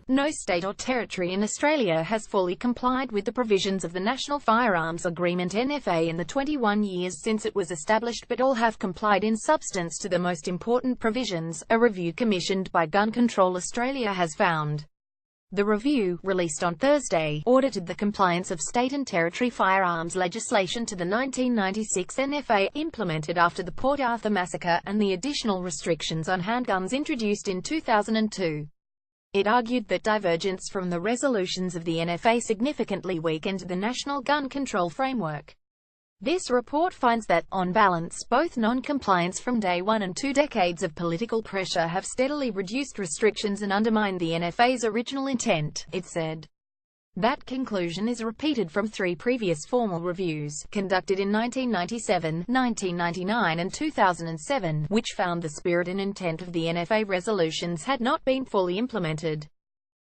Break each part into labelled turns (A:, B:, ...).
A: No state or territory in Australia has fully complied with the provisions of the National Firearms Agreement (NFA) in the 21 years since it was established, but all have complied in substance to the most important provisions, a review commissioned by Gun Control Australia has found. The review, released on Thursday, audited the compliance of state and territory firearms legislation to the 1996 NFA, implemented after the Port Arthur massacre, and the additional restrictions on handguns introduced in 2002. It argued that divergence from the resolutions of the NFA significantly weakened the national gun control framework. This report finds that, on balance, both non-compliance from day one and 2 decades of political pressure have steadily reduced restrictions and undermined the NFA's original intent, it said. That conclusion is repeated from 3 previous formal reviews, conducted in 1997, 1999 and 2007, which found the spirit and intent of the NFA resolutions had not been fully implemented.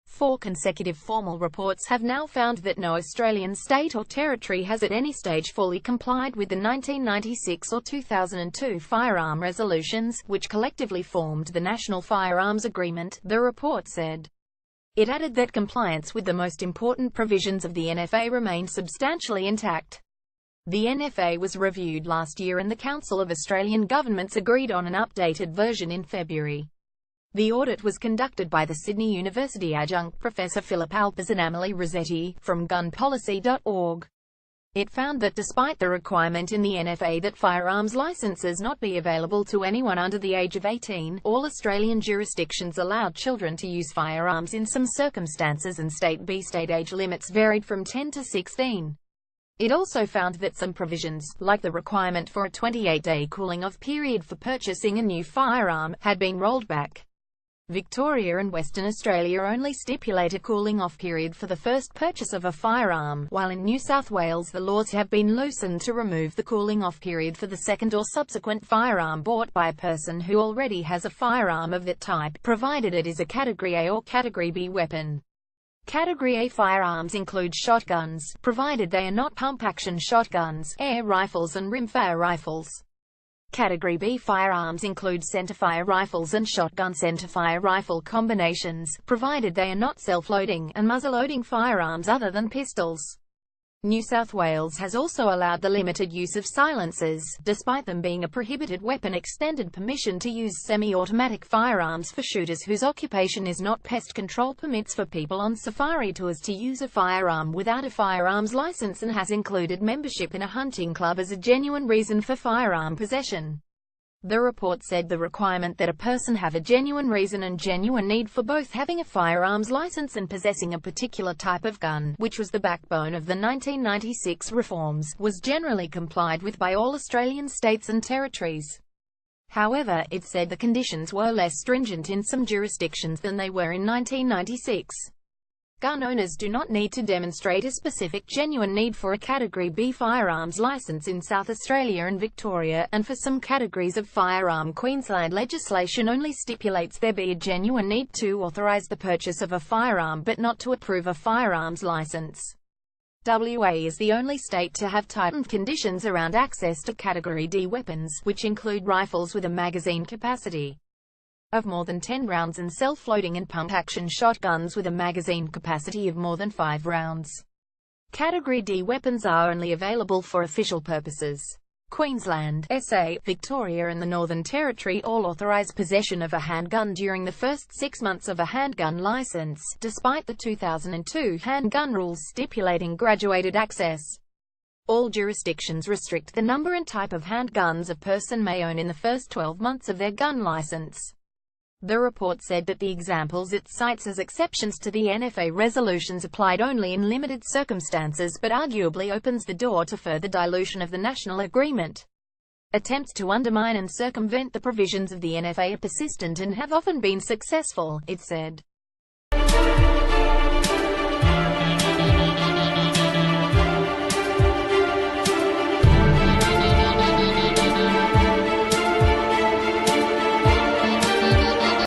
A: 4 consecutive formal reports have now found that no Australian state or territory has at any stage fully complied with the 1996 or 2002 firearm resolutions, which collectively formed the National Firearms Agreement, the report said. It added that compliance with the most important provisions of the NFA remained substantially intact. The NFA was reviewed last year and the Council of Australian Governments agreed on an updated version in February. The audit was conducted by the Sydney University adjunct Professor Philip Alpers and Emily Rossetti, from gunpolicy.org. It found that despite the requirement in the NFA that firearms licenses not be available to anyone under the age of 18, all Australian jurisdictions allowed children to use firearms in some circumstances, and state age limits varied from 10 to 16. It also found that some provisions, like the requirement for a 28-day cooling-off period for purchasing a new firearm, had been rolled back. Victoria and Western Australia only stipulate a cooling-off period for the first purchase of a firearm, while in New South Wales the laws have been loosened to remove the cooling-off period for the second or subsequent firearm bought by a person who already has a firearm of that type, provided it is a Category A or Category B weapon. Category A firearms include shotguns, provided they are not pump-action shotguns, air rifles and rimfire rifles. Category B firearms include centerfire rifles and shotgun centerfire rifle combinations, provided they are not self-loading, and muzzle-loading firearms other than pistols. New South Wales has also allowed the limited use of silencers, despite them being a prohibited weapon, extended permission to use semi-automatic firearms for shooters whose occupation is not pest control, permits for people on safari tours to use a firearm without a firearms license, and has included membership in a hunting club as a genuine reason for firearm possession. The report said the requirement that a person have a genuine reason and genuine need for both having a firearms license and possessing a particular type of gun, which was the backbone of the 1996 reforms, was generally complied with by all Australian states and territories. However, it said the conditions were less stringent in some jurisdictions than they were in 1996. Gun owners do not need to demonstrate a specific genuine need for a Category B firearms license in South Australia and Victoria, and for some categories of firearm, Queensland legislation only stipulates there be a genuine need to authorise the purchase of a firearm but not to approve a firearms license. WA is the only state to have tightened conditions around access to Category D weapons, which include rifles with a magazine capacity of more than 10 rounds and self-loading, and pump-action shotguns with a magazine capacity of more than 5 rounds. Category D weapons are only available for official purposes. Queensland, SA, Victoria and the Northern Territory all authorise possession of a handgun during the first 6 months of a handgun licence, despite the 2002 handgun rules stipulating graduated access. All jurisdictions restrict the number and type of handguns a person may own in the first 12 months of their gun licence. The report said that the examples it cites as exceptions to the NFA resolutions applied only in limited circumstances, but arguably opens the door to further dilution of the national agreement. Attempts to undermine and circumvent the provisions of the NFA are persistent and have often been successful, it said.